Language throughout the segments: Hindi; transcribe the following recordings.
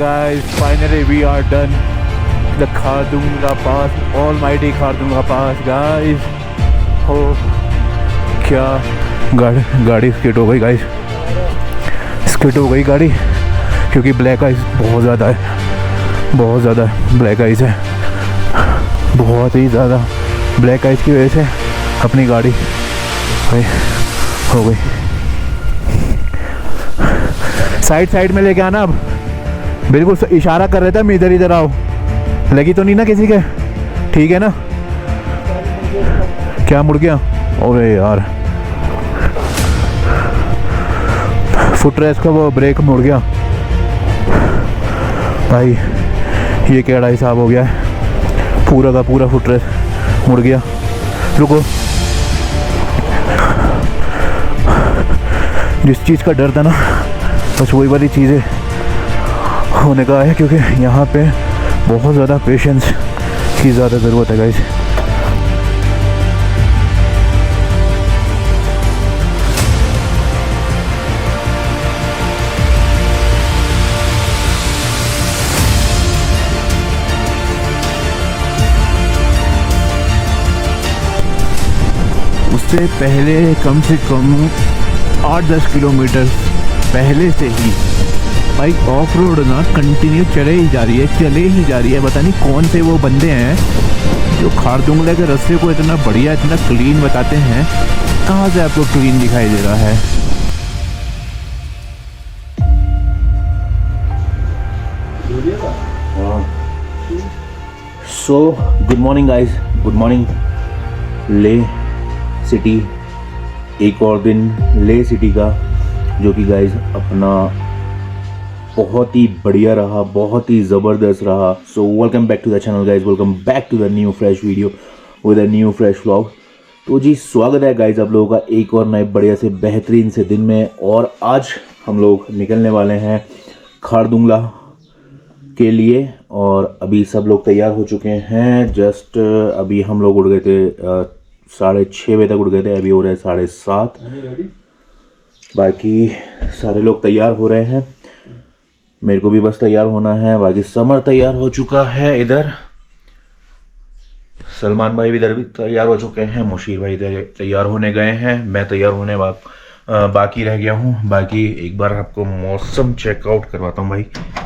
Guys, finally we are done. The Khardungla Pass, almighty Khardungla Pass, guys. Oh, क्या गाड़ी स्किट हो गई गाइस, स्किट हो गई गाड़ी क्योंकि ब्लैक आइस बहुत ज़्यादा है, बहुत ज़्यादा ब्लैक आइस है, बहुत ही ज़्यादा ब्लैक आइस की वजह से अपनी गाड़ी भाई हो गई। साइड में लेके आना, अब बिल्कुल इशारा कर रहे थे मैं इधर आओ, लगी तो नहीं ना किसी के, ठीक है ना? क्या मुड़ गया? अरे यार फुट रेस का वो ब्रेक मुड़ गया भाई, ये केड़ा हिसाब हो गया है, पूरा का पूरा फुट रेस मुड़ गया। रुको, जिस चीज़ का डर था ना बस वही वाली चीज़ें होने का है, क्योंकि यहाँ पे बहुत ज़्यादा पेशेंस की ज़्यादा ज़रूरत है गाइस। उससे पहले कम से कम 8-10 किलोमीटर पहले से ही बाइक ऑफ रोड ना कंटिन्यू चले ही जा रही है। पता नहीं कौन से वो बंदे हैं जो खारदुंगला के रास्ते को इतना बढ़िया, इतना क्लीन बताते हैं। कहाँ से आपको क्लीन दिखाई दे रहा है? So good morning guys, good morning. ले सिटी, एक और दिन ले सिटी का, जो कि गाइस अपना बहुत ही बढ़िया रहा, बहुत ही ज़बरदस्त रहा। So welcome back to the channel guys, welcome back to the new fresh video with a new fresh vlog. तो जी स्वागत है गाइस आप लोगों का एक और नए बढ़िया से बेहतरीन से दिन में। और आज हम लोग निकलने वाले हैं खारदुंगला के लिए, और अभी सब लोग तैयार हो चुके हैं। जस्ट अभी हम लोग उड़ गए थे 6:30 बजे तक उड़ गए थे, अभी हो रहे हैं 7:30। बाकी सारे लोग तैयार हो रहे हैं, मेरे को भी बस तैयार होना है। बाकी समर तैयार हो चुका है, इधर सलमान भाई भी इधर भी तैयार हो चुके हैं, मुशीर भाई तैयार होने गए हैं, मैं तैयार होने बाकी रह गया हूँ। बाकी एक बार आपको मौसम चेकआउट करवाता हूँ भाई,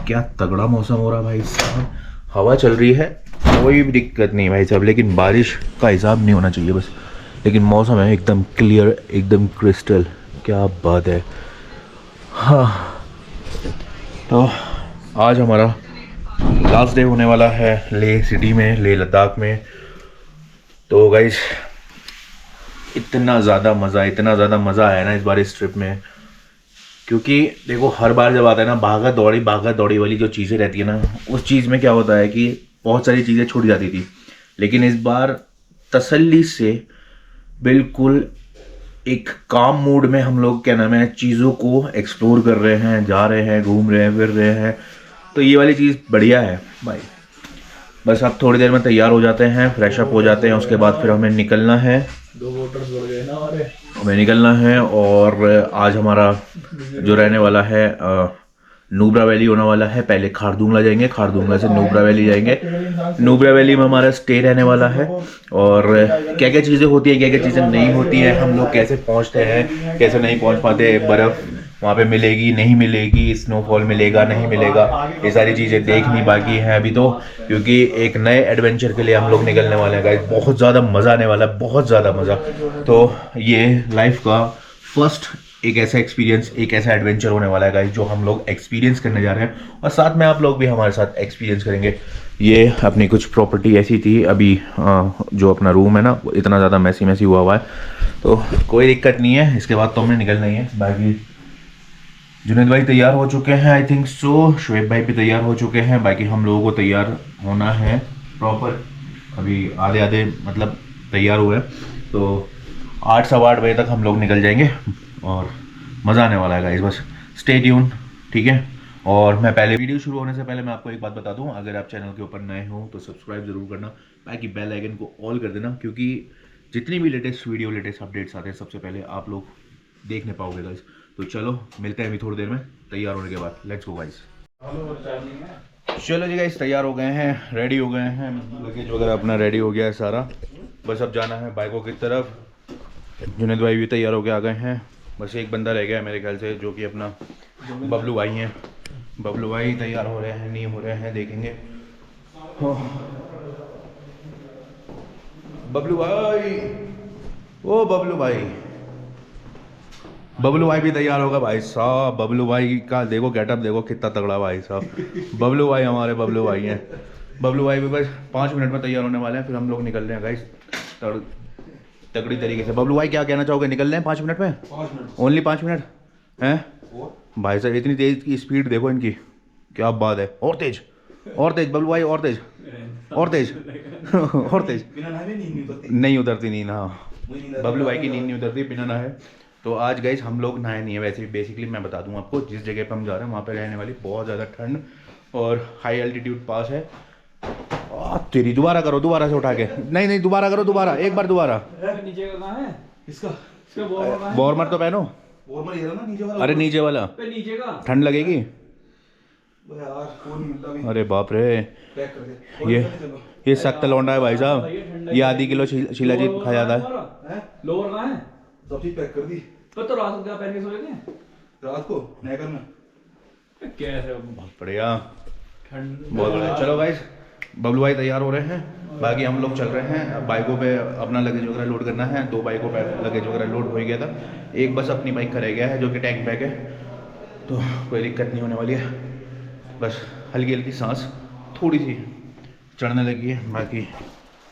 क्या तगड़ा मौसम हो रहा भाई साहब, हवा चल रही है, कोई भी दिक्कत नहीं भाई साहब, लेकिन बारिश का हिसाब नहीं होना चाहिए बस। लेकिन मौसम है एकदम क्लियर, एकदम क्रिस्टल, क्या बात है। हाँ, तो आज हमारा लास्ट डे होने वाला है ले सिटी में, ले लद्दाख में। तो गाइस इतना ज़्यादा मज़ा आया ना इस बार इस ट्रिप में, क्योंकि देखो हर बार जब आता है ना भागा दौड़ी वाली जो चीज़ें रहती है ना, उस चीज़ में क्या होता है कि बहुत सारी चीज़ें छूट जाती थी। लेकिन इस बार तसल्ली से बिल्कुल एक काम मूड में हम लोग क्या नाम है चीज़ों को एक्सप्लोर कर रहे हैं, जा रहे हैं, घूम रहे हैं, फिर रहे हैं। तो ये वाली चीज़ बढ़िया है भाई। बस अब थोड़ी देर में तैयार हो जाते हैं, फ्रेश अप हो जाते हैं, उसके बाद फिर हमें निकलना है। 2 वोटर्स बढ़ गए ना हमारे, हमें निकलना है। और आज हमारा जो रहने वाला है नुब्रा वैली होने वाला है। पहले खारदुंगला जाएंगे, खारदुंगला से नुब्रा वैली जाएंगे। नुब्रा वैली में हमारा स्टे रहने वाला है, और क्या क्या चीज़ें होती है, क्या क्या चीज़ें नहीं होती है, हम लोग कैसे पहुंचते हैं, कैसे नहीं पहुंच पाते, बर्फ़ वहाँ पे मिलेगी नहीं मिलेगी, स्नोफॉल मिलेगा नहीं मिलेगा, ये सारी चीज़ें देखनी बाकी हैं अभी तो, क्योंकि एक नए एडवेंचर के लिए हम लोग निकलने वाले हैं गाइस। बहुत ज़्यादा मज़ा आने वाला है, बहुत ज़्यादा मज़ा। तो ये लाइफ का फर्स्ट एक ऐसा एक्सपीरियंस, एक ऐसा एडवेंचर होने वाला है गाइस, जो हम लोग एक्सपीरियंस करने जा रहे हैं, और साथ में आप लोग भी हमारे साथ एक्सपीरियंस करेंगे। ये अपनी कुछ प्रॉपर्टी ऐसी थी, अभी जो अपना रूम है ना वो इतना ज़्यादा मैसी हुआ है, तो कोई दिक्कत नहीं है, इसके बाद तो हमें निकलना ही है। बाकी जुनैद भाई तैयार हो चुके हैं, आई थिंक सो, शुएब भाई भी तैयार हो चुके हैं। बाकी हम लोगों को तैयार होना है प्रॉपर, अभी आधे मतलब तैयार हुए, तो 8-8:15 बजे तक हम लोग निकल जाएंगे, और मज़ा आने वाला है गाइस। बस स्टे ट्यून, ठीक है। और मैं पहले वीडियो शुरू होने से पहले मैं आपको एक बात बता दूं, अगर आप चैनल के ऊपर नए हो तो सब्सक्राइब जरूर करना, बाकी बेल आइकन को ऑल कर देना, क्योंकि जितनी भी लेटेस्ट वीडियो, लेटेस्ट अपडेट्स आते हैं सबसे पहले आप लोग देखने पाओगे गाइस। तो चलो मिलते हैं अभी थोड़ी देर में तैयार होने के बाद, लेट्स गो गाइस। चलो जी गाइस, तैयार हो गए हैं, रेडी हो गए हैं, लगेज वगैरह अपना रेडी हो गया है सारा। बस अब जाना है बाइकों की तरफ। जुनेद भाई भी तैयार हो के आ गए हैं। बस एक बंदा रह गया है मेरे ख्याल से, जो कि अपना बबलू भाई हैं। बबलू भाई तैयार हो रहे हैं नहीं हो रहे हैं, देखेंगे। बबलू भाई, ओ बबलू भाई, बबलू भाई भी तैयार होगा भाई साहब। बबलू भाई का देखो गेटअप, देखो कितना तगड़ा भाई साहब। बबलू भाई हमारे बबलू भाई हैं। बबलू भाई भी बस 5 मिनट में तैयार होने वाले हैं, फिर हम लोग निकल रहे हैं गाइस तगड़ी तरीके से। बबलू भाई क्या कहना चाहोगे, निकल रहे हैं 5 मिनट में? 5 मिनट ओनली 5 मिनट हैं भाई साहब। इतनी तेज की स्पीड देखो इनकी, क्या बात है। और तेज, और तेज बबलू भाई, और तेज, और तेज और तेज। नहीं उतरती नींद, हाँ बबलू भाई की नींद नहीं उतरती बिना नहाए। तो आज गाइस हम लोग नहाए नहीं है वैसे। बेसिकली मैं बता दूं आपको, जिस जगह पे हम जा रहे हैं वहाँ पे रहने वाली बहुत ज़्यादा ठंड और हाई एल्टीट्यूड पास है। तेरी दोबारा करो, दोबारा से उठा के, नहीं नहीं दोबारा करो, दोबारा एक बार दोबारा। नीचे का कहाँ है इसका वॉर्मर तो पहनो। वॉर्मर ये ना नीचे वाला। अरे नीचे वाला, नीचे का ठंड लगेगी यार, वो नहीं मिलता भी। अरे बाप रे, पैक कर दे। ये सख्त लौंडा है भाई साहब। ये आधी किलो शिलाजीत खा जाता है। लोअर कहाँ है? सब चीज पैक कर दी। तो रात को क्या पहन के सोए थे? रात को नेकर में कैसे? बहुत बढ़िया, बहुत बढ़िया। चलो गाइस, बबलू भाई तैयार हो रहे हैं, बाकी हम लोग चल रहे हैं। बाइकों पे अपना लगेज वगैरह लोड करना है। 2 बाइकों पे लगेज वगैरह लोड हो ही गया था, एक बस अपनी बाइक का रह गया है जो कि टैंक बैग है। तो कोई दिक्कत नहीं होने वाली है, बस हल्की हल्की सांस थोड़ी सी चढ़ने लगी है, बाकी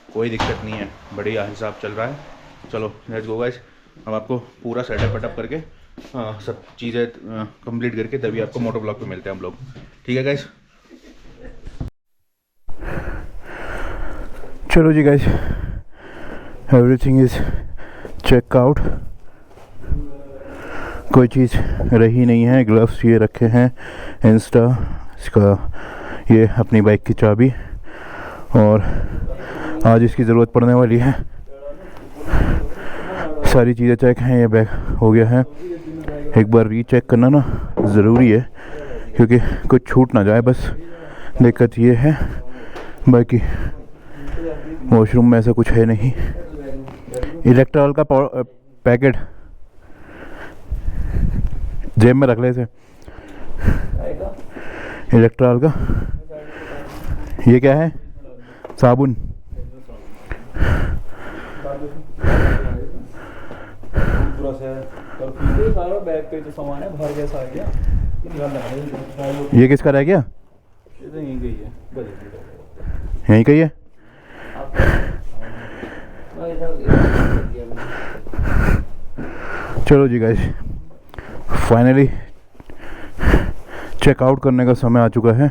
कोई दिक्कत नहीं है, बढ़िया हिसाब चल रहा है। चलो लेट्स गो गाइस। अब आपको पूरा सेटअप वेटअप करके सब चीज़ें कंप्लीट करके तभी आपको मोटो ब्लॉग पे मिलते हैं हम लोग, ठीक है गाइस? चलो जी guys, everything is check out, कोई चीज़ रही नहीं है। ग्लव्स ये रखे हैं, इंस्टा, इसका ये अपनी बाइक की चाबी, और आज इसकी ज़रूरत पड़ने वाली है। सारी चीज़ें चेक हैं, ये बैग हो गया है। एक बार रीचेक करना ना ज़रूरी है, क्योंकि कुछ छूट ना जाए, बस दिक्कत ये है। बाकी वॉशरूम में ऐसा कुछ है नहीं। इलेक्ट्रॉल का पैकेट जेब में रख ले इसे, इलेक्ट्रॉल का। ये क्या है? साबुन। सारा बैग पे जो सामान है भर जैसा आ गया। ये किसका रह गया? यहीं गई है, यहीं कहीं है। चलो जी गाइस, फाइनली चेकआउट करने का समय आ चुका है।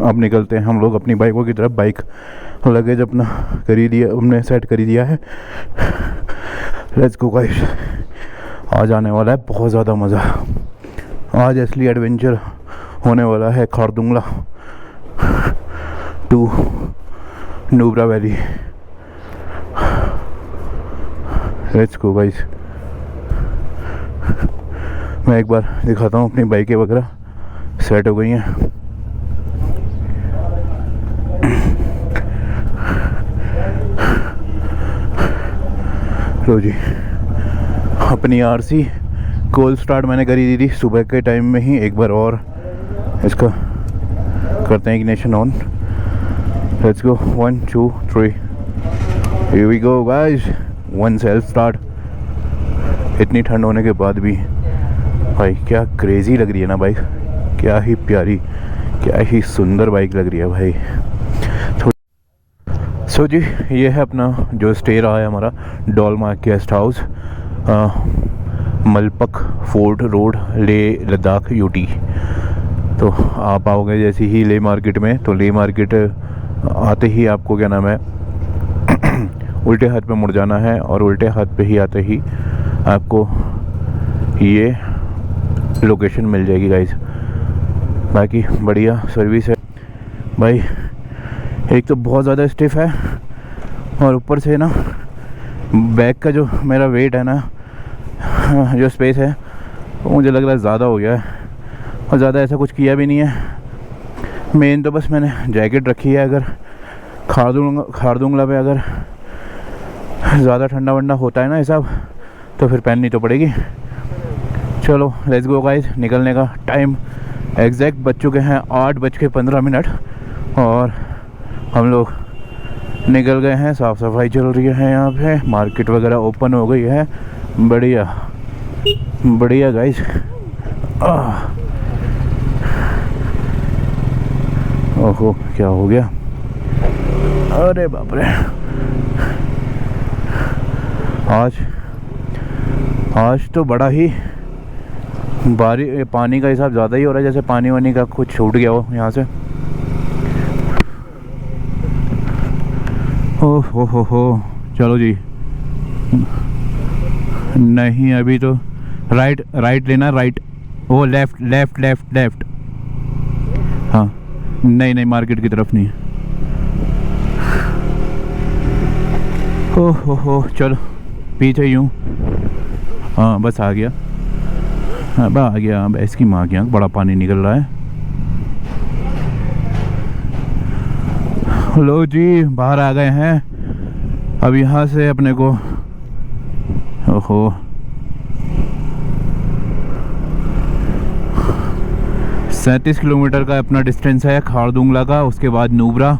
अब निकलते हैं हम लोग अपनी बाइकों की तरफ। बाइक लगेज अपना करी दिया, हमने सेट कर दिया है। Let's go guys. आज आने वाला है बहुत ज़्यादा मज़ा। आज असली एडवेंचर होने वाला है Khardungla to Nubra Valley. Let's go guys. मैं एक बार दिखाता हूँ, अपनी बाइकें वगैरह सेट हो गई हैं। लो जी, अपनी आरसी कोल्ड स्टार्ट मैंने करी दी थी सुबह के टाइम में ही। एक बार और इसका करते हैं ignition on. Let's go, 1 2 3, here we go guys. 1 self start. इतनी ठंड होने के बाद भी भाई क्या क्रेजी लग रही है ना बाइक, क्या ही प्यारी, क्या ही सुंदर बाइक लग रही है भाई। सो जी, ये है अपना जो स्टे रहा है हमारा, डॉलमार्क गेस्ट हाउस, मलपक fort road, Leh Ladakh UT. तो आप आओगे जैसे ही लेह मार्केट में, तो लेह मार्केट आते ही आपको क्या नाम है उल्टे हाथ पे मुड़ जाना है, और उल्टे हाथ पे ही आते ही आपको ये लोकेशन मिल जाएगी गाइस। बाकी बढ़िया सर्विस है भाई। एक तो बहुत ज़्यादा स्टिफ है, और ऊपर से ना बैग का जो मेरा वेट है ना, जो स्पेस है वो मुझे लग रहा है ज़्यादा हो गया है। और ज़्यादा ऐसा कुछ किया भी नहीं है। मेन तो बस मैंने जैकेट रखी है, अगर खारदुंगला पे अगर ज़्यादा ठंडा वंडा होता है ना हिसाब, तो फिर पहननी तो पड़ेगी। चलो लेट्स गो गाइस, निकलने का टाइम एग्जैक्ट बज चुके हैं 8:15 और हम लोग निकल गए हैं। साफ़ सफाई चल रही है यहाँ पे, मार्केट वगैरह ओपन हो गई है। बढ़िया बढ़िया गाइस। ओहो क्या हो गया, अरे बाप रे। आज तो बड़ा ही पानी का हिसाब ज़्यादा ही हो रहा है, जैसे पानी वानी का कुछ छूट गया हो यहाँ से। ओह हो चलो जी। नहीं अभी तो राइट लेना, राइट वो लेफ्ट। हाँ नहीं मार्केट की तरफ नहीं। ओह हो चलो पीछे यूँ। हाँ बस आ गया, अब आ गया। अब इसकी माँ की आँख, बड़ा पानी निकल रहा है। लो जी बाहर आ गए हैं। अब यहाँ से अपने को ओहो 37 किलोमीटर का अपना डिस्टेंस है खारदुंगला का, उसके बाद नुब्रा।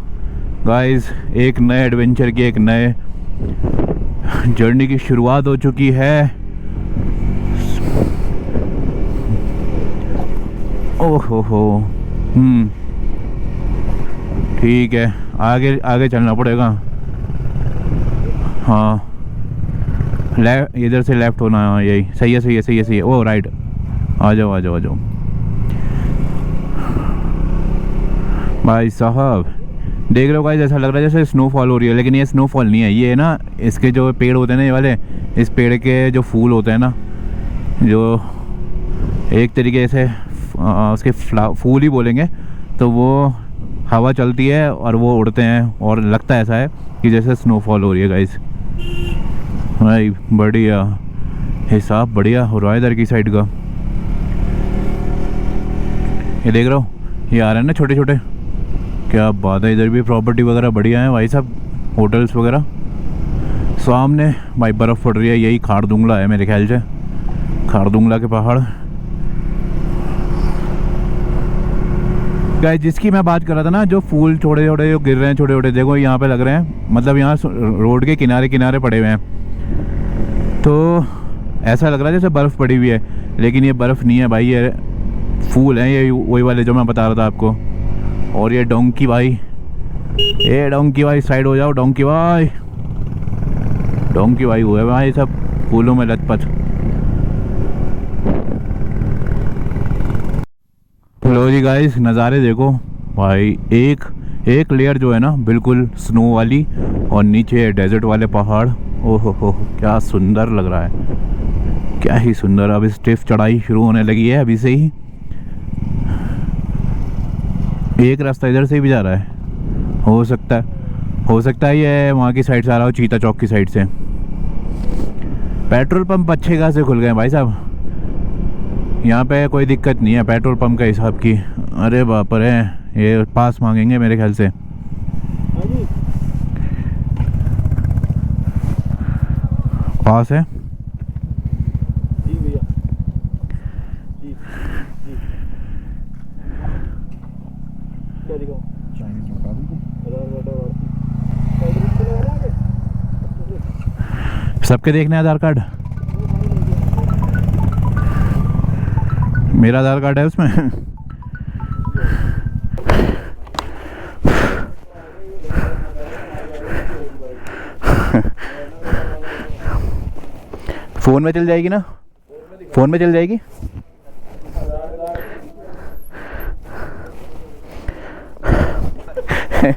गाइस एक नए एडवेंचर की, एक नए जर्नी की शुरुआत हो चुकी है। ओहो हो ठीक है, आगे चलना पड़ेगा। हाँ इधर से लेफ्ट होना है, यही सही है। ओ राइट, आ जाओ भाई साहब। देख रहे हो गाइस, ऐसा लग रहा है जैसे स्नोफॉल हो रही है, लेकिन ये स्नोफॉल नहीं है। ये ना इसके जो पेड़ होते हैं ना, ये वाले, इस पेड़ के जो फूल होते हैं ना, जो एक तरीके से उसके फूल ही बोलेंगे, तो वो हवा चलती है और वो उड़ते हैं और लगता है ऐसा है कि जैसे स्नोफॉल हो रही है गाइस। भाई बढ़िया हिसाब, बढ़िया हो रहा है इधर की साइड का। ये देख रहा हो, ये आ रहे हैं ना छोटे छोटे, क्या बात है। इधर भी प्रॉपर्टी वगैरह बढ़िया है भाई साहब, होटल्स वगैरह। सामने भाई बर्फ़ पड़ रही है, यही खारदुंगला है मेरे ख्याल से, खारदुंगला के पहाड़। गाइस जिसकी मैं बात कर रहा था ना, जो फूल छोटे छोटे जो गिर रहे हैं, छोटे छोटे देखो यहाँ पे लग रहे हैं, मतलब यहाँ रोड के किनारे पड़े हुए हैं, तो ऐसा लग रहा है जैसे बर्फ़ पड़ी हुई है, लेकिन ये बर्फ़ नहीं है भाई, ये फूल हैं, ये वही वाले जो मैं बता रहा था आपको। और ये डोंकी भाई, ये डोंकी भाई साइड हो जाओ, डोंकी भाई हुए भाई सब फूलों में लथपथ। लो जी गाइस नज़ारे देखो भाई, एक लेयर जो है ना बिल्कुल स्नो वाली, और नीचे डेजर्ट वाले पहाड़। ओहो हो क्या सुंदर लग रहा है, क्या ही सुंदर। अब स्टिफ चढ़ाई शुरू होने लगी है अभी से ही। एक रास्ता इधर से भी जा रहा है, हो सकता है ये वहाँ की साइड से आ रहा हो, चीता चौक की साइड से। पेट्रोल पंप अच्छे खासे खुल गए भाई साहब, यहाँ पे कोई दिक्कत नहीं है पेट्रोल पंप का हिसाब की। अरे बाप रे, ये पास मांगेंगे मेरे ख्याल से। पास है जी भैया, जी क्या दिखाऊं? सबके देखने आधार कार्ड, मेरा आधार कार्ड है उसमें। फ़ोन में चल जाएगी ना, फ़ोन में चल जाएगी।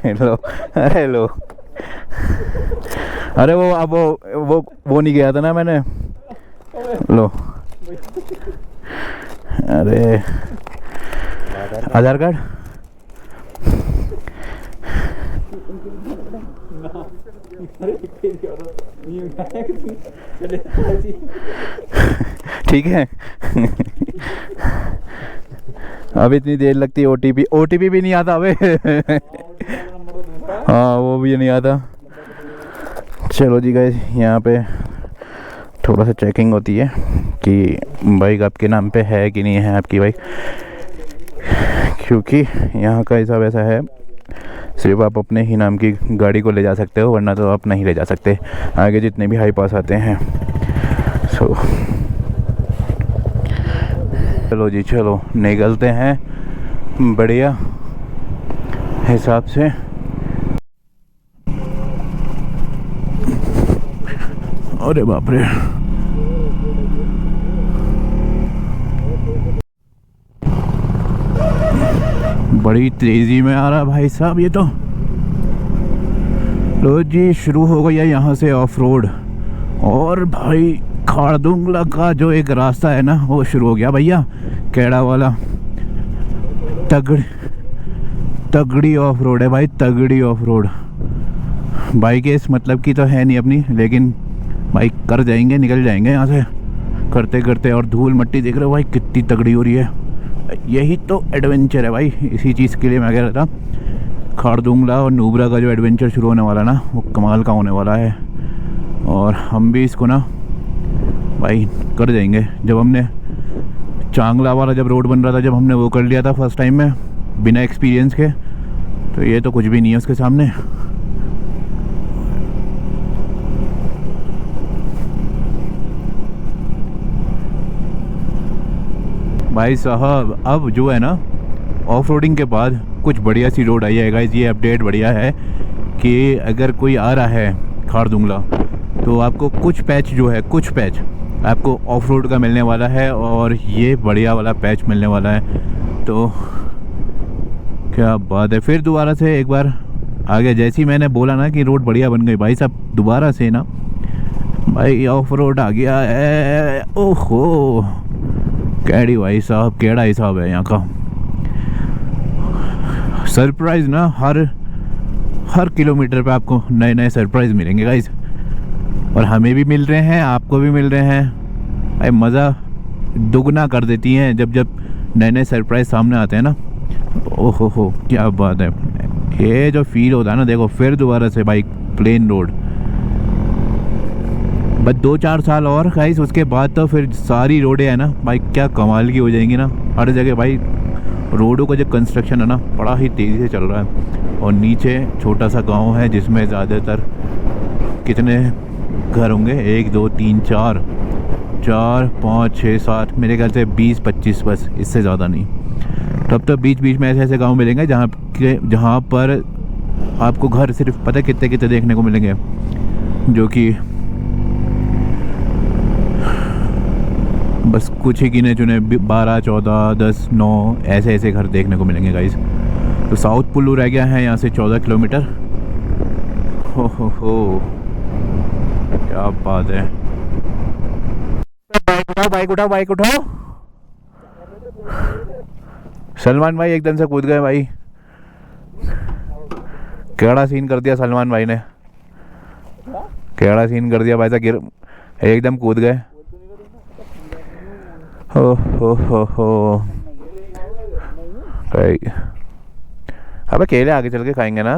हेलो हेलो, अरे वो अब वो नहीं गया था ना मैंने, लो। अरे आधार कार्ड ठीक है। अब इतनी देर लगती है ओटीपी भी नहीं आता अबे हाँ वो भी नहीं आता। चलो जी गाइस, यहाँ पे थोड़ा सा चेकिंग होती है कि बाइक आपके नाम पे है कि नहीं है आपकी बाइक, क्योंकि यहाँ का हिसाब ऐसा है सिर्फ आप अपने ही नाम की गाड़ी को ले जा सकते हो, वरना तो आप नहीं ले जा सकते आगे जितने भी हाई पास आते हैं। सो चलो जी, चलो निकलते हैं बढ़िया हिसाब से। अरे बाप रे, बड़ी तेजी में आ रहा भाई साहब ये तो। लो जी, शुरू हो गया यहाँ से ऑफ रोड, और भाई खारदुंगला का जो एक रास्ता है ना वो शुरू हो गया भैया, कैड़ा वाला। तगड़ी ऑफ रोड है भाई, तगड़ी ऑफ रोड। बाइक इस मतलब की तो है नहीं अपनी, लेकिन बाइक कर जाएंगे, निकल जाएंगे यहाँ से करते करते। और धूल मट्टी देख रहे हो भाई कितनी तगड़ी हो रही है। यही तो एडवेंचर है भाई, इसी चीज़ के लिए मैं कह रहा था खारदुंगला और नुब्रा का जो एडवेंचर शुरू होने वाला ना वो कमाल का होने वाला है। और हम भी इसको ना भाई कर जाएंगे। जब हमने चांगला वाला जब रोड बन रहा था, जब हमने वो कर लिया था फर्स्ट टाइम में बिना एक्सपीरियंस के, तो ये तो कुछ भी नहीं है उसके सामने। भाई साहब अब जो है ना ऑफ रोडिंग के बाद कुछ बढ़िया सी रोड आई है गाइस। ये अपडेट बढ़िया है कि अगर कोई आ रहा है खारदुंगला तो आपको कुछ पैच जो है, कुछ पैच आपको ऑफ रोड का मिलने वाला है, और ये बढ़िया वाला पैच मिलने वाला है। तो क्या बात है, फिर दोबारा से एक बार आगे जैसी मैंने बोला ना कि रोड बढ़िया बन गई भाई साहब, दोबारा से ना भाई ऑफ रोड आ गया है। ओहो कैडी भाई साहब, केड़ा हिसाब है यहाँ का। सरप्राइज ना हर किलोमीटर पे आपको नए नए सरप्राइज मिलेंगे गाइस, और हमें भी मिल रहे हैं, आपको भी मिल रहे हैं भाई। मज़ा दुगना कर देती हैं जब जब नए नए सरप्राइज सामने आते हैं ना। ओहो हो क्या बात है, ये जो फील होता है ना, देखो फिर दोबारा से भाई प्लेन रोड। बस 2-4 साल और गाइस, उसके बाद तो फिर सारी रोडें है ना भाई क्या कमाल की हो जाएंगी ना। हर जगह भाई रोडों का जो कंस्ट्रक्शन है ना बड़ा ही तेज़ी से चल रहा है। और नीचे छोटा सा गांव है जिसमें ज़्यादातर कितने घर होंगे, 1 2 3 4 5 6 7 मेरे ख्याल से 20-25 बस, इससे ज़्यादा नहीं। तब तो बीच बीच में ऐसे ऐसे गांव मिलेंगे जहाँ पर आपको घर सिर्फ पता कितने कितने देखने को मिलेंगे, जो कि बस कुछ ही गिने चुने 12 14 10 9 ऐसे ऐसे घर देखने को मिलेंगे गाइस। तो साउथ पुल्लू रह गया है यहाँ से 14 किलोमीटर। हो क्या बात है। बाइक उठाओ। सलमान भाई एकदम से कूद गए भाई, केड़ा सीन कर दिया सलमान भाई ने, केड़ा सीन कर दिया भाई साहब, गिर एकदम कूद गए। हो अब केले आगे चल के खाएंगे ना।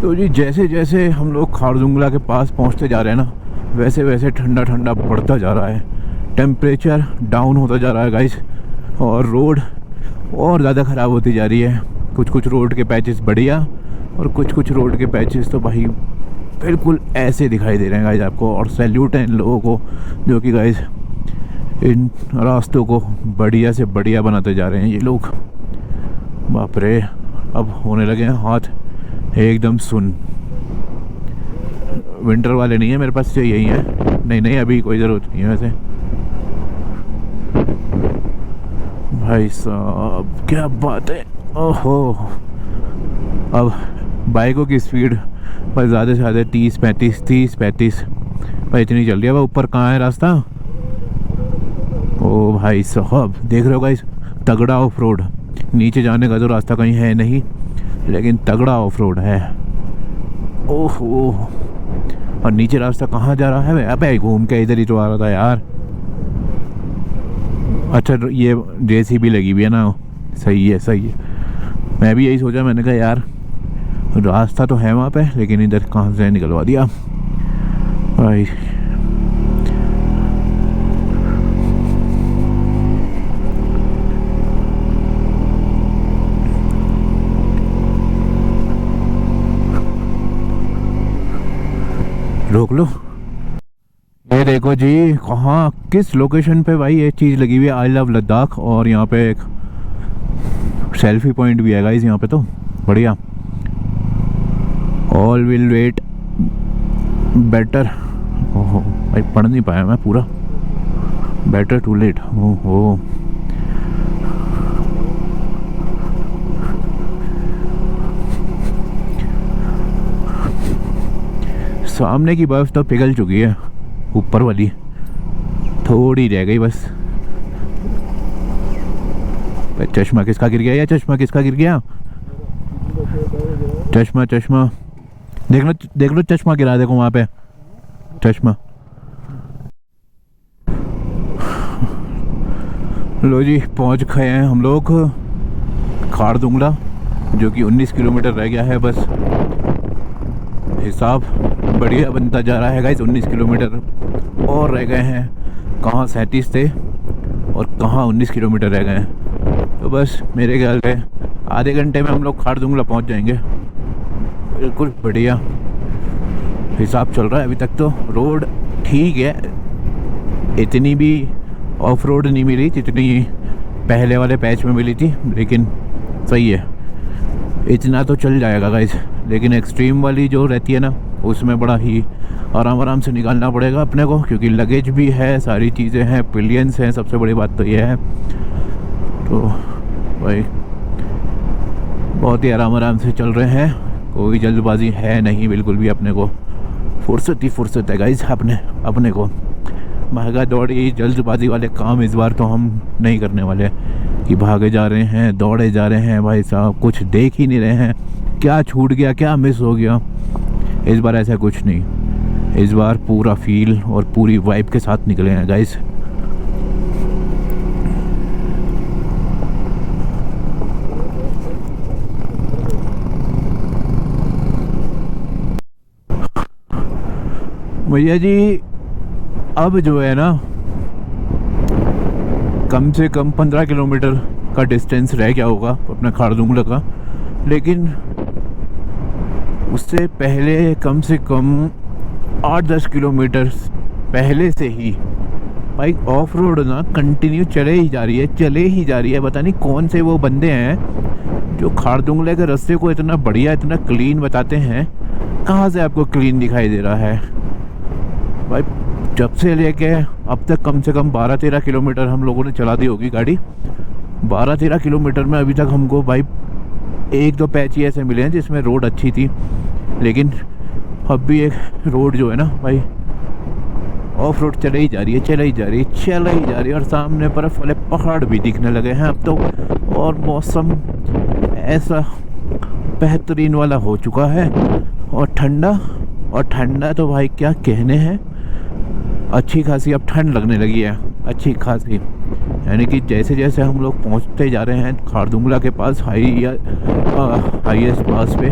तो जी जैसे जैसे हम लोग खारदुंगला के पास पहुंचते जा रहे हैं ना, वैसे वैसे ठंडा ठंडा बढ़ता जा रहा है, टेम्परेचर डाउन होता जा रहा है गाइस, और रोड और ज़्यादा ख़राब होती जा रही है। कुछ कुछ रोड के पैचेस बढ़िया, और कुछ कुछ रोड के पैचेस तो भाई बिल्कुल ऐसे दिखाई दे रहे हैं गाइस आपको। और सैल्यूट है इन लोगों को जो कि गाइस इन रास्तों को बढ़िया से बढ़िया बनाते जा रहे हैं ये लोग। बाप रे, अब होने लगे हैं हाथ एकदम सुन। विंटर वाले नहीं है मेरे पास, यही है। नहीं अभी कोई ज़रूरत नहीं है वैसे। भाई साहब क्या बात है। ओहो, अब बाइकों की स्पीड पर ज़्यादा से ज़्यादा 30-35 भाई इतनी चल रही है। ऊपर कहाँ है रास्ता? ओ भाई साहब देख रहे हो गाइस, तगड़ा ऑफ रोड। नीचे जाने का तो रास्ता कहीं है नहीं, लेकिन तगड़ा ऑफ रोड है। ओहो, और नीचे रास्ता कहाँ जा रहा है? अबे घूम के इधर ही तो आ रहा था यार। अच्छा ये JCB लगी हुई है ना, सही है सही है। मैं भी यही सोचा, मैंने कहा यार रास्ता तो है वहाँ पे, लेकिन इधर कहाँ से निकलवा दिया भाई। रोक लो। ये देखो जी, कहाँ किस लोकेशन पे भाई ये चीज़ लगी हुई है, आई लव लद्दाख। और यहाँ पे एक सेल्फी पॉइंट भी है गाइस यहाँ पे, तो बढ़िया। All will wait better. ओहो भाई पढ़ नहीं पाया मैं पूरा। Better to late. ओहो सामने की बर्फ तो पिघल चुकी है, ऊपर वाली थोड़ी रह गई बस। चश्मा किसका गिर गया? या चश्मा किसका गिर गया? चश्मा चश्मा देख लो चश्मा गिरा, देखो वहाँ पे चश्मा। लो जी पहुँच गए हैं हम लोग खारदुंगला, जो कि 19 किलोमीटर रह गया है बस। हिसाब बढ़िया बनता जा रहा है गाइस। 19 किलोमीटर और रह गए हैं। कहाँ 37 थे और कहाँ 19 किलोमीटर रह गए हैं। तो बस मेरे ख्याल से आधे घंटे में हम लोग खारदुंगला पहुंच जाएंगे। बिल्कुल बढ़िया हिसाब चल रहा है अभी तक। तो रोड ठीक है, इतनी भी ऑफ रोड नहीं मिली जितनी पहले वाले पैच में मिली थी, लेकिन सही है, इतना तो चल जाएगा गाइस। लेकिन एक्सट्रीम वाली जो रहती है ना, उसमें बड़ा ही आराम से निकालना पड़ेगा अपने को, क्योंकि लगेज भी है, सारी चीज़ें हैं, पिलियंस हैं। सबसे बड़ी बात तो ये है। तो भाई बहुत ही आराम से चल रहे हैं, कोई जल्दबाजी है नहीं बिल्कुल भी। अपने को फुर्सत है गाइस। अपने को भागा दौड़ी जल्दबाजी वाले काम इस बार तो हम नहीं करने वाले, कि भागे जा रहे हैं, दौड़े जा रहे हैं भाई साहब, कुछ देख ही नहीं रहे हैं, क्या छूट गया, क्या मिस हो गया। इस बार ऐसा कुछ नहीं, इस बार पूरा फील और पूरी वाइब के साथ निकले हैं गाइस। भैया जी अब जो है ना, कम से कम 15 किलोमीटर का डिस्टेंस रह गया होगा अपना खारदुंगला का, लेकिन उससे पहले कम से कम 8-10 किलोमीटर पहले से ही बाइक ऑफ रोड ना कंटिन्यू चले ही जा रही है। पता नहीं कौन से वो बंदे हैं जो खारदुंगले के रास्ते को इतना बढ़िया, इतना क्लीन बताते हैं। कहाँ से आपको क्लीन दिखाई दे रहा है भाई? जब से लेके अब तक कम से कम 12-13 किलोमीटर हम लोगों ने चला दी होगी गाड़ी। 12-13 किलोमीटर में अभी तक हमको भाई 1-2 पैच ही ऐसे मिले हैं जिसमें रोड अच्छी थी, लेकिन अब भी एक रोड जो है ना भाई ऑफ रोड चले ही जा रही है। और सामने बर्फ वाले पहाड़ भी दिखने लगे हैं अब तो, और मौसम ऐसा बेहतरीन वाला हो चुका है। और ठंडा तो भाई क्या कहने हैं, अच्छी खासी अब ठंड लगने लगी है, अच्छी खासी। यानी कि जैसे जैसे हम लोग पहुंचते जा रहे हैं खारदुंगला के पास हाईएस्ट पास पे,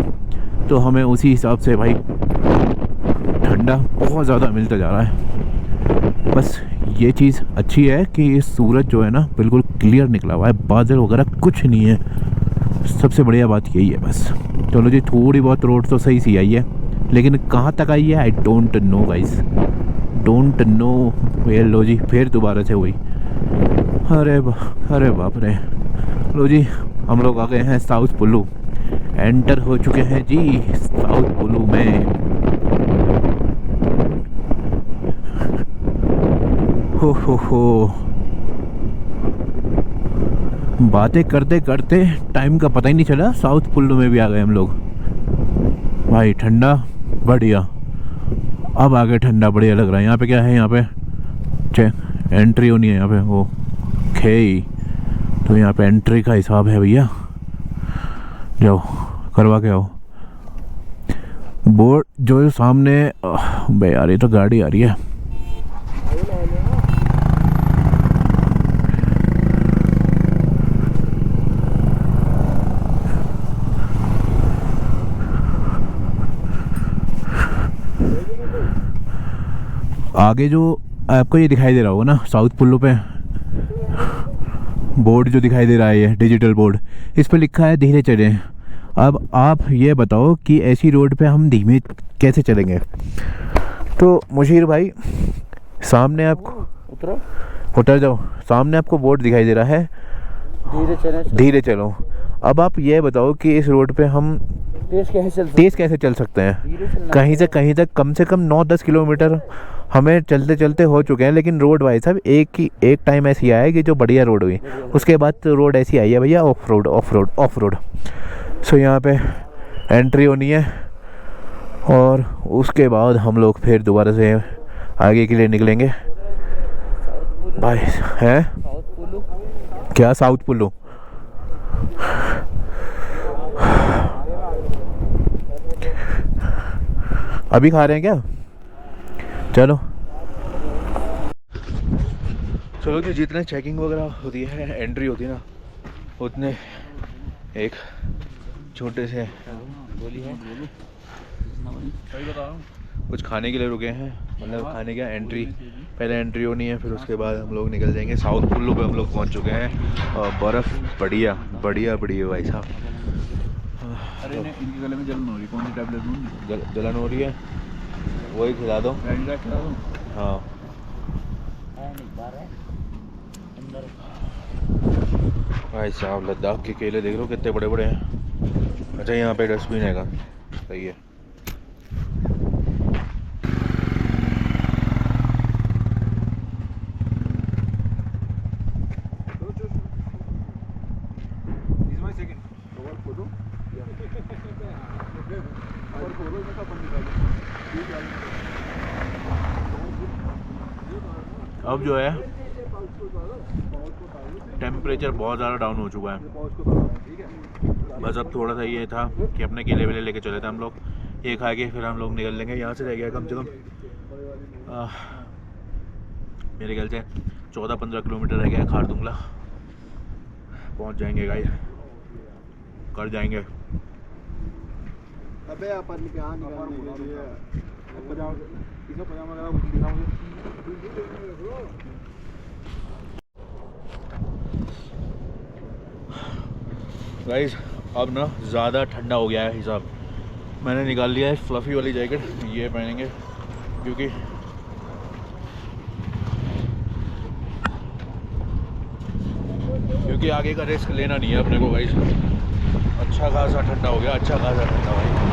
तो हमें उसी हिसाब से भाई ठंडा बहुत ज़्यादा मिलता जा रहा है। बस ये चीज़ अच्छी है कि सूरज जो है ना बिल्कुल क्लियर निकला हुआ है, बादल वगैरह कुछ नहीं है। सबसे बढ़िया बात यही है बस। चलो जी थोड़ी बहुत रोड तो सही सी आई है, लेकिन कहाँ तक आई है I don't know guys, don't know. लो जी फिर दोबारा से हुई। अरे बाप रे। लो जी हम लोग आ गए हैं साउथ पुलू, एंटर हो चुके हैं जी साउथ पुलू में। हो बातें करते करते टाइम का पता ही नहीं चला, साउथ पुलू में भी आ गए हम लोग भाई। ठंडा बढ़िया, अब आगे ठंडा बढ़िया लग रहा है। यहाँ पे क्या है, यहाँ पे एंट्री होनी है यहाँ पे, वो खेई, तो यहाँ पे एंट्री का हिसाब है भैया। जाओ करवा के आओ। बोर्ड जो सामने बे यार ये तो गाड़ी आ रही है। आगे जो आपको ये दिखाई दे रहा होगा ना साउथ पुल्लू पे बोर्ड जो दिखाई दे रहा है, ये डिजिटल बोर्ड, इस पे लिखा है धीरे चलें। अब आप ये बताओ कि ऐसी रोड पे हम धीमे कैसे चलेंगे। तो मुशीर भाई सामने आपको उतर जाओ, सामने आपको बोर्ड दिखाई दे रहा है धीरे चलो। अब आप ये बताओ कि इस रोड पे हम तेज़ कैसे चल सकते हैं। कहीं से कहीं तक कम से कम 9-10 किलोमीटर हमें चलते चलते हो चुके हैं, लेकिन रोड भाई साहब एक टाइम ऐसी आया कि जो बढ़िया रोड हुई, उसके बाद तो रोड ऐसी आई है भैया ऑफ रोड। सो यहाँ पे एंट्री होनी है और उसके बाद हम लोग फिर दोबारा से आगे के लिए निकलेंगे भाई। हैं क्या साउथ पुल्लू? अभी खा रहे हैं क्या? चलो जी, जितने चेकिंग वगैरह होती है, एंट्री होती है ना, उतने एक छोटे से कुछ खाने के लिए रुके हैं। मतलब खाने का एंट्री, पहले एंट्री होनी है, फिर उसके बाद हम लोग निकल जाएंगे। साउथ पुल्लू पे हम लोग पहुंच चुके हैं और बर्फ़ बढ़िया भाई साहब। अरे इनके गले में जलन हो रही, कौन सी टैबलेट दूँ? जलन हो रही है, वही खिला दो। हाँ भाई साहब, लद्दाख के केले देख लो कितने बड़े बड़े हैं। अच्छा यहाँ पे डस्टबिन है का, सही है। अब जो है टेम्परेचर बहुत ज़्यादा डाउन हो चुका है। बस अब थोड़ा सा ये था कि अपने केले वेले लेके चले थे हम लोग, ये खा के फिर हम लोग निकल लेंगे। यहाँ से रह गया कम से कम मेरे ख्याल से 14-15 किलोमीटर रह गया। खारदुंगला पहुँच जाएंगे गाइस, कर जाएंगे। अबे अपन क्या गाइस अब ना ज़्यादा ठंडा हो गया है हिसाब। मैंने निकाल लिया है फ्लफ़ी वाली जैकेट, ये पहनेंगे क्योंकि आगे का रिस्क लेना नहीं है अपने को गाइस। अच्छा खासा ठंडा हो गया, अच्छा खासा ठंडा भाई।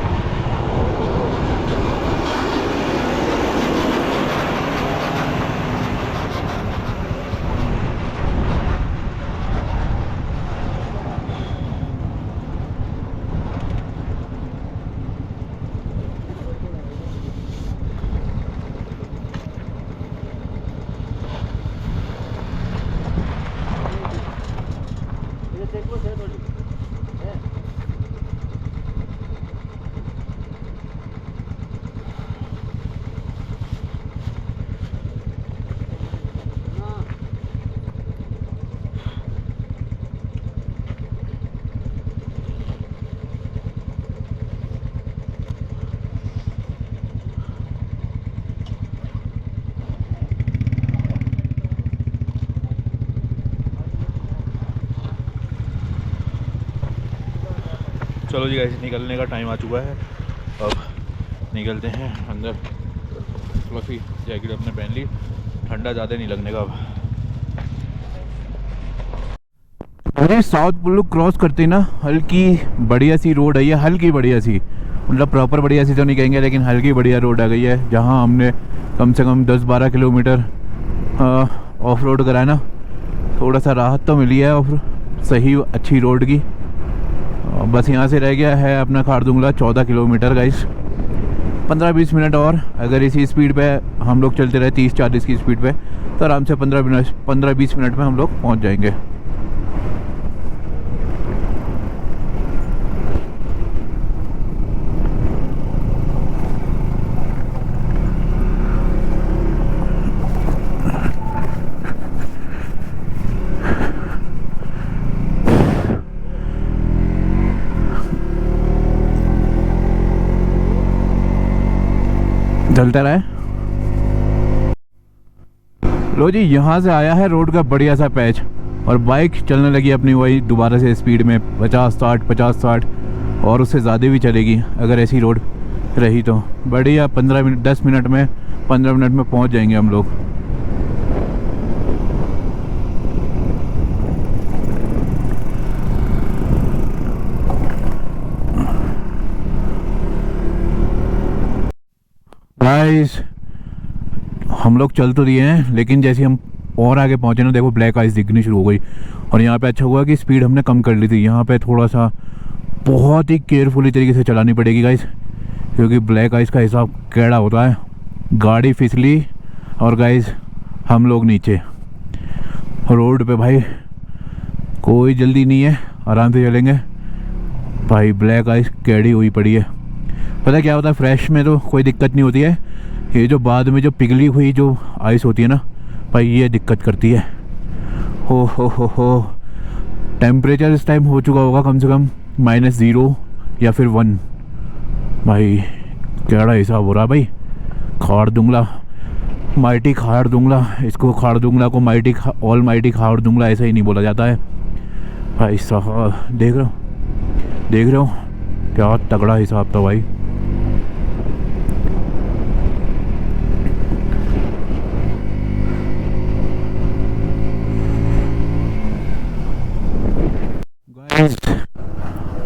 चलो जी गाइस, निकलने का टाइम आ चुका है। अब निकलते हैं अंदर। फ्लफ़ी जैकेट अपने पहन ली, ठंडा ज़्यादा नहीं लगने का अब। अरे साउथ पुल्लू क्रॉस करते ना, हल्की बढ़िया सी रोड है ये, हल्की बढ़िया सी, मतलब प्रॉपर बढ़िया सी तो नहीं कहेंगे, लेकिन हल्की बढ़िया रोड आ गई है, जहाँ हमने कम से कम 10-12 किलोमीटर ऑफ रोड कराया ना। थोड़ा सा राहत तो मिली है और सही अच्छी रोड की। बस यहाँ से रह गया है अपना खारदुंगला 14 किलोमीटर गाइस। 15-20 मिनट और अगर इसी स्पीड पे हम लोग चलते रहे 30-40 की स्पीड पे, तो आराम से 15-20 मिनट में हम लोग पहुँच जाएंगे। चलता रहे। लो जी, यहाँ से आया है रोड का बढ़िया सा पैच और बाइक चलने लगी अपनी वही दोबारा से स्पीड में 50-60 और उससे ज़्यादा भी चलेगी अगर ऐसी रोड रही तो। बढ़िया 15 मिनट 10 मिनट में 15 मिनट में पहुँच जाएंगे हम लोग। गाइस हम लोग चल तो दिए हैं, लेकिन जैसे हम और आगे पहुंचे ना, देखो ब्लैक आइस दिखनी शुरू हो गई। और यहाँ पे अच्छा हुआ कि स्पीड हमने कम कर ली थी। यहाँ पे थोड़ा सा बहुत ही केयरफुली तरीके से चलानी पड़ेगी गाइस, क्योंकि ब्लैक आइस का हिसाब कैड़ा होता है। गाड़ी फिसली और गाइस हम लोग नीचे रोड पे। भाई कोई जल्दी नहीं है, आराम से चलेंगे। भाई ब्लैक आइस कैड़ी हुई पड़ी है। पता क्या होता है, फ्रेश में तो कोई दिक्कत नहीं होती है, ये जो बाद में जो पिघली हुई जो आइस होती है ना भाई, ये दिक्कत करती है। हो टेम्परेचर इस टाइम हो चुका होगा कम से कम -0 या फिर 1। भाई कैड़ा हिसाब हो रहा भाई। खाड़ दूंगा, माइटी खाड़ दूंगा इसको, खाड़ दूंगा को माइटी ऑल माइटी खाड़ दूंगा, ऐसा ही नहीं बोला जाता है भाई साहब। देख रहे हो क्या तगड़ा हिसाब था भाई।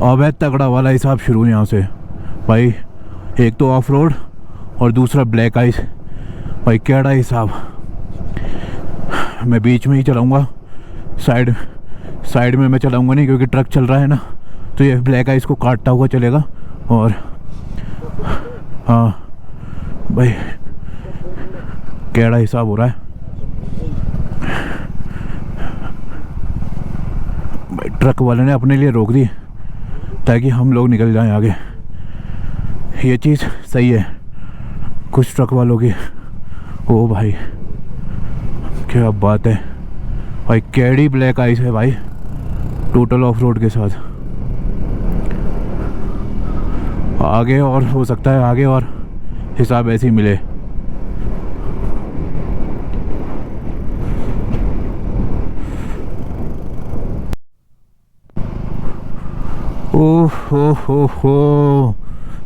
अब है तगड़ा वाला हिसाब शुरू यहाँ से भाई। एक तो ऑफ रोड और दूसरा ब्लैक आइस। भाई कैड़ा हिसाब। मैं बीच में ही चलाऊंगा, साइड में मैं चलाऊंगा नहीं, क्योंकि ट्रक चल रहा है ना, तो ये ब्लैक आइस को काटता हुआ चलेगा। और हाँ भाई कैड़ा हिसाब हो रहा है भाई। ट्रक वाले ने अपने लिए रोक दी ताकि हम लोग निकल जाएं आगे। ये चीज़ सही है कुछ ट्रक वालों की। ओ भाई क्या बात है भाई, कैडी ब्लैक आइस है भाई, टोटल ऑफ रोड के साथ। आगे और हो सकता है, आगे और हिसाब ऐसे ही मिले। हो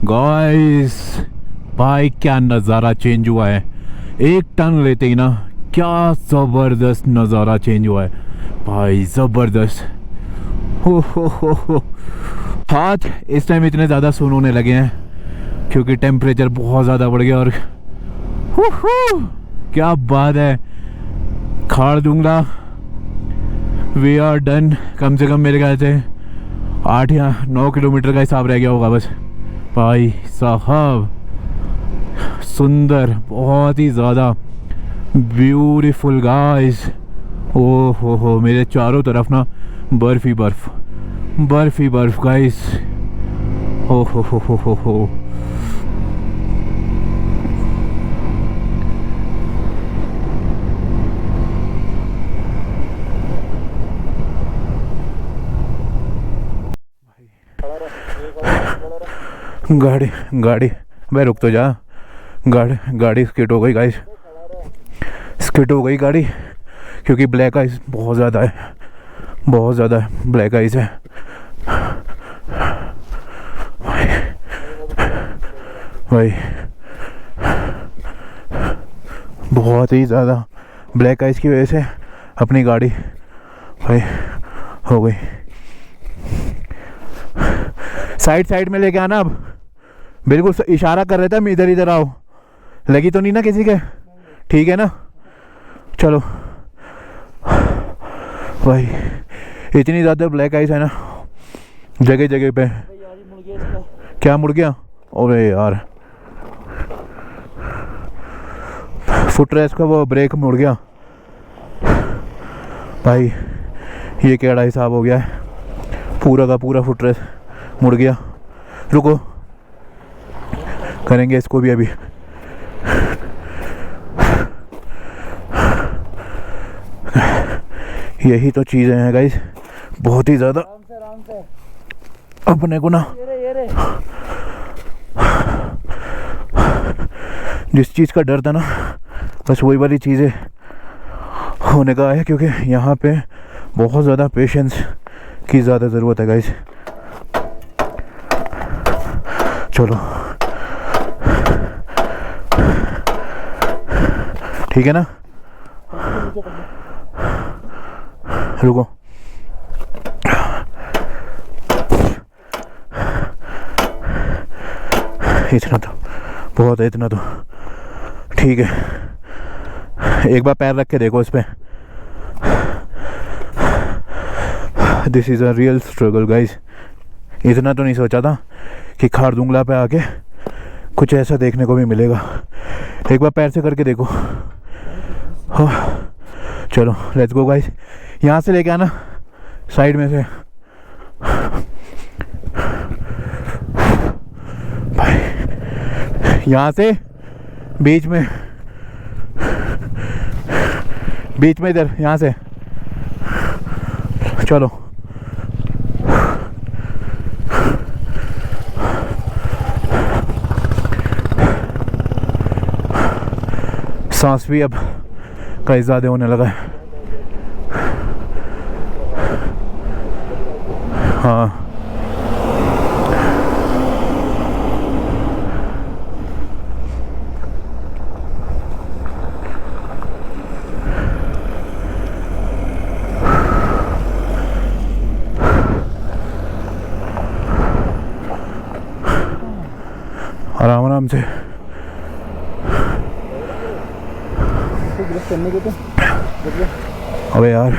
गाइस, भाई क्या नज़ारा चेंज हुआ है। एक टर्न लेते ही ना क्या ज़बरदस्त नज़ारा चेंज हुआ है भाई, ज़बरदस्त। हो हाथ इस टाइम इतने ज़्यादा सुन होने लगे हैं क्योंकि टेम्परेचर बहुत ज़्यादा बढ़ गया। और क्या बात है, खाड़ दूंगा। We are done. कम से कम मेरे ख्याल से 8 या 9 किलोमीटर का हिसाब रह गया होगा बस। भाई साहब सुंदर, बहुत ही ज़्यादा ब्यूटीफुल गाइस। ओ हो मेरे चारों तरफ ना बर्फ ही बर्फ, बर्फ ही बर्फ गाइस। ओ हो। गाड़ी भाई रुक तो जा। गाड़ी स्किट हो गई गाइस, स्किट हो गई गाड़ी, क्योंकि ब्लैक आइस बहुत ज़्यादा है, बहुत ज़्यादा ब्लैक आइस है भाई, बहुत ही ज़्यादा ब्लैक आइस की वजह से अपनी गाड़ी भाई हो गई। साइड में लेके आना। अब बिल्कुल इशारा कर रहे थे, मैं इधर आओ। लगी तो नहीं ना किसी के? ठीक है ना, चलो भाई। इतनी ज़्यादा ब्लैक आइस है ना जगह जगह पे। क्या मुड़ गया? अरे यार फुट रेस्ट का वो ब्रेक मुड़ गया भाई। ये कैड़ा हिसाब हो गया है, पूरा का पूरा फुट रेस्ट मुड़ गया। रुको करेंगे इसको भी अभी। यही तो चीज़ें हैं गाइस, बहुत ही ज़्यादा अपने को ना जिस चीज़ का डर था ना, बस वही वाली चीज़ें होने का है, क्योंकि यहाँ पे बहुत ज़्यादा पेशेंस की ज़्यादा ज़रूरत है गाइस। चलो ठीक है ना, रुको। इतना तो बहुत है, इतना तो ठीक है। एक बार पैर रख के देखो इस पे। This is a real struggle guys. इतना तो नहीं सोचा था कि खारदुंगला पे आके कुछ ऐसा देखने को भी मिलेगा। एक बार पैर से करके देखो। हाँ चलो लेट्स गो गाइस। यहाँ से लेके आना साइड में से। भाई यहाँ से बीच में इधर, यहाँ से चलो। सांस भी अब कई ज़्यादा होने लगा है। हाँ आराम आराम से। करने के तो अबे यार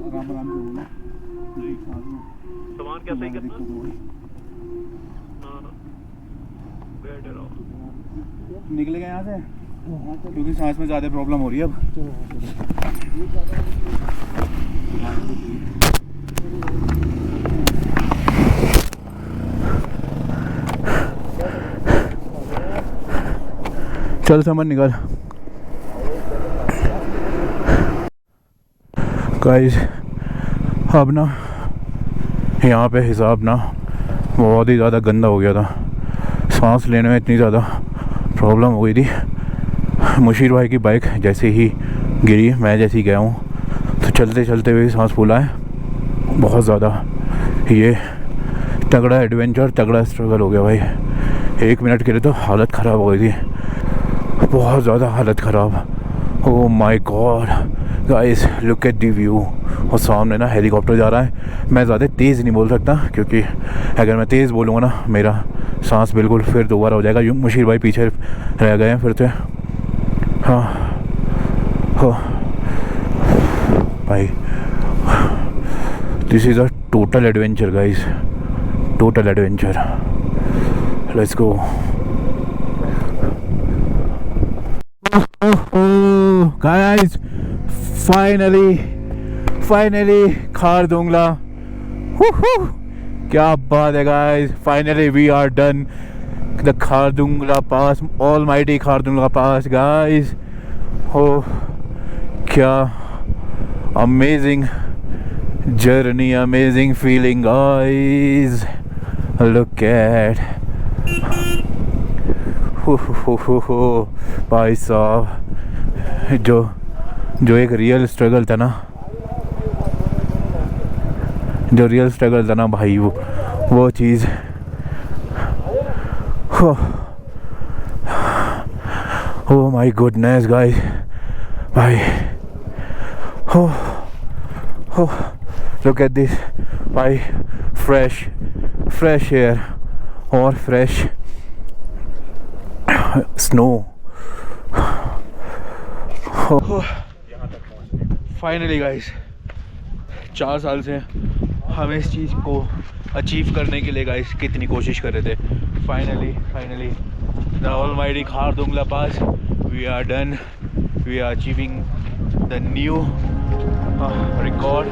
आराम आराम से बोलो। सामान क्या सही करना निकले गए यहाँ से, क्योंकि सांस में ज़्यादा प्रॉब्लम हो रही है अब। चल समन निकल। गाइस अब ना यहाँ पे हिसाब ना बहुत ही ज़्यादा गंदा हो गया था। सांस लेने में इतनी ज़्यादा प्रॉब्लम हो गई थी। मुशीर भाई की बाइक जैसे ही गिरी, मैं जैसे ही गया हूँ, तो चलते चलते हुए सांस फूला है बहुत ज़्यादा। ये तगड़ा एडवेंचर, तगड़ा स्ट्रगल हो गया भाई। 1 मिनट के लिए तो हालत ख़राब हो गई थी, बहुत ज़्यादा हालत ख़राब। Oh my God guys, look at the view. और सामने ना हेलीकॉप्टर जा रहा है। मैं ज़्यादा तेज़ नहीं बोल सकता, क्योंकि अगर मैं तेज़ बोलूँगा ना मेरा सांस बिल्कुल फिर दोबारा हो जाएगा। यूँ मुशीर भाई पीछे रह गए हैं फिर से। हाँ हाँ भाई, this is a total adventure guys, total adventure. Let's go. Guys finally Khardungla. क्या बात है guys, finally we are done the Khardungla pass, almighty Khardungla pass guys. हो क्या amazing journey, amazing feeling guys. Look at भाई साहब, जो एक रियल स्ट्रगल था ना, भाई, वो चीज़ ओह माय गुडनेस गाइस भाई। लुक एट दिस, भाई फ्रेश एयर और फ्रेश स्नो। फाइनली गाइस 4 साल से हम इस चीज़ को अचीव करने के लिए गाइस कितनी कोशिश कर रहे थे। Finally the almighty Khardung La pass, we are done, we are achieving the new record